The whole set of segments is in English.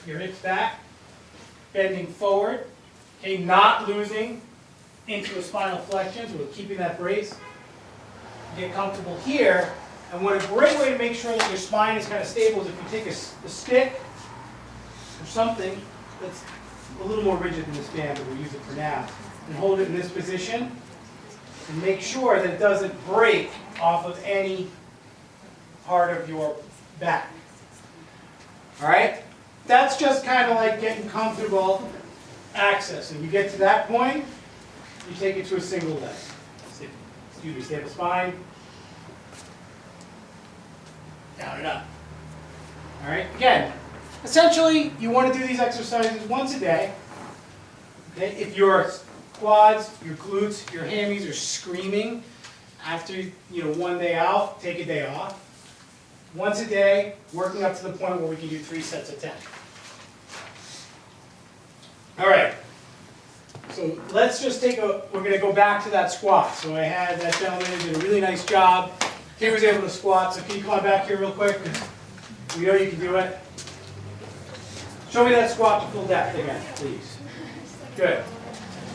your hips back, bending forward, okay, not losing into a spinal flexion, so we're keeping that brace. Get comfortable here, and what a great way to make sure that your spine is kind of stable is if you take a stick or something that's a little more rigid than this band, but we'll use it for now, and hold it in this position, and make sure that it doesn't break off of any part of your back. All right? That's just kind of like getting comfortable access. And you get to that point, you take it to a single leg. Excuse me, stable spine. Down and up. All right? Again, essentially, you want to do these exercises once a day. Okay? If your quads, your glutes, your hammies are screaming after one day out, take a day off. Once a day, working up to the point where we can do 3 sets of 10. All right. So let's just we're going to go back to that squat. So I had that gentleman who did a really nice job. He was able to squat. So can you come on back here real quick? We know you can do it. Show me that squat to full depth again, please. Good.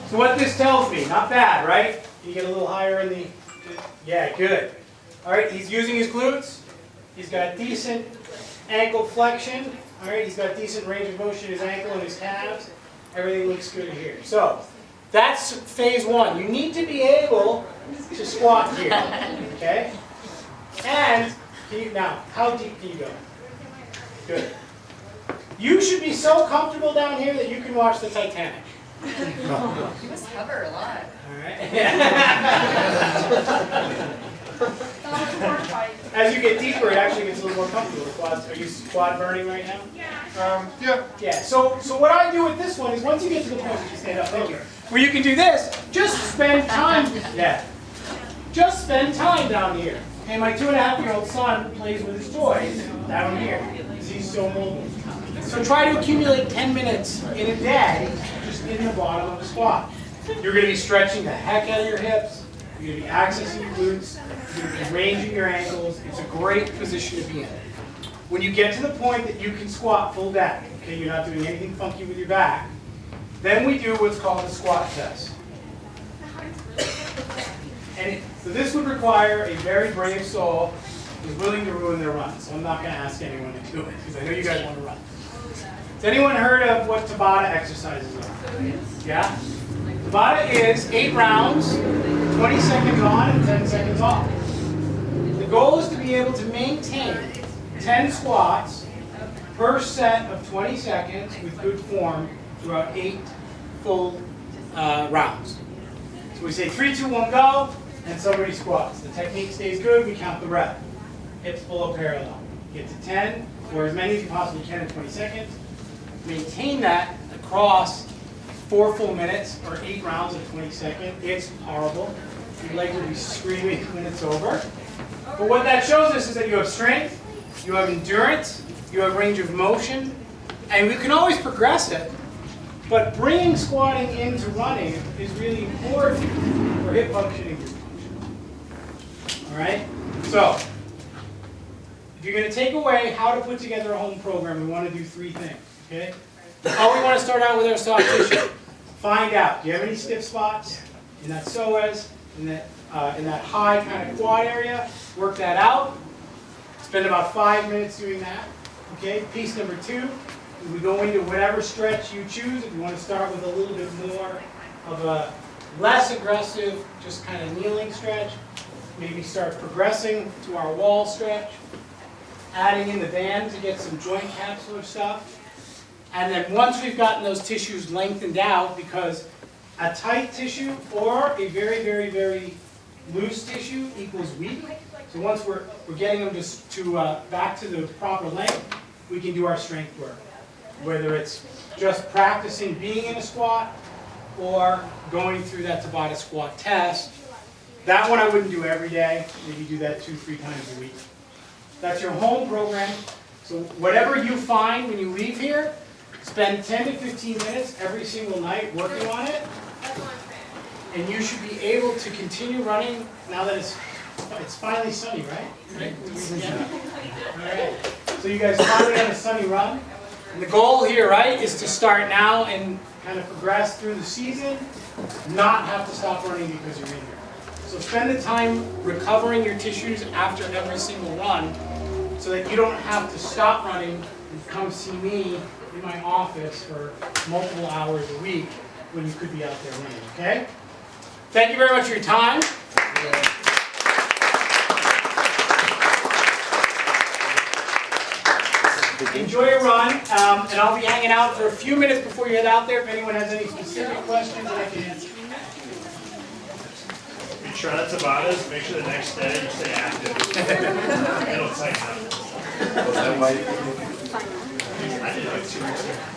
So what this tells me, not bad, right? Can you get a little higher in the... Yeah, good. All right, he's using his glutes. He's got decent ankle flexion. All right, he's got decent range of motion in his ankle and his calves. Everything looks good here. So that's phase 1. You need to be able to squat here. Okay? And now, how deep can you go? Good. You should be so comfortable down here that you can watch the Titanic. You must hover a lot. All right. As you get deeper, it actually gets a little more comfortable. Quads, are you quad burning right now? Yeah. Yeah. So what I do with this one is once you get to the point, you stand up, thank you, where you can do this, just spend time. Yeah. Just spend time down here. And my 2.5-year-old son plays with his toys down here because he's so mobile. So try to accumulate 10 minutes in a day just in the bottom of the squat. You're going to be stretching the heck out of your hips. You're going to be accessing your glutes. You're going to be ranging your ankles. It's a great position to be in. When you get to the point that you can squat full back, okay, you're not doing anything funky with your back, then we do what's called a squat test. So this would require a very brave soul who's willing to ruin their run. So I'm not going to ask anyone to do it because I know you guys want to run. Has anyone heard of what Tabata exercises are? Yeah? Tabata is 8 rounds, 20 seconds on and 10 seconds off. The goal is to be able to maintain 10 squats per set of 20 seconds with good form throughout 8 full rounds. So we say 3, 2, 1, go, and somebody squats. The technique stays good, we count the rep. Hips below parallel. Get to 10, or as many as you possibly can in 20 seconds. Maintain that across 4 full minutes, or 8 rounds of 20 seconds. It's horrible. Your legs will be screaming when it's over. But what that shows us is that you have strength, you have endurance, you have range of motion, and we can always progress it. But bringing squatting into running is really important for hip function and glute function. All right? So, if you're going to take away how to put together a home program, we want to do 3 things. Okay? How we want to start out with our soft tissue. Find out, do you have any stiff spots in that psoas, in that high kind of quad area? Work that out. Spend about 5 minutes doing that. Okay? Piece number 2. We go into whatever stretch you choose. If you want to start with a little bit more of a less aggressive, just kind of kneeling stretch, maybe start progressing to our wall stretch, adding in the band to get some joint capsular stuff. And then once we've gotten those tissues lengthened out, because a tight tissue or a very, very, very loose tissue equals weak. So once we're getting them to back to the proper length, we can do our strength work. Whether it's just practicing being in a squat or going through that Tabata squat test. That one I wouldn't do every day. Maybe do that 2-3 times a week. That's your home program. So whatever you find when you leave here, spend 10 to 15 minutes every single night working on it. And you should be able to continue running now that it's finally sunny, right? Yeah. All right. So you guys finally had a sunny run. And the goal here, right, is to start now and kind of progress through the season, not have to stop running because you're injured. So spend the time recovering your tissues after every single run so that you don't have to stop running and come see me in my office for multiple hours a week when you could be out there running, okay? Thank you very much for your time. Enjoy your run, and I'll be hanging out for a few minutes before you head out there if anyone has any specific questions I can answer. If you try that Tabatas, make sure the next day you stay active. It'll tighten up. I did it like 2 weeks ago.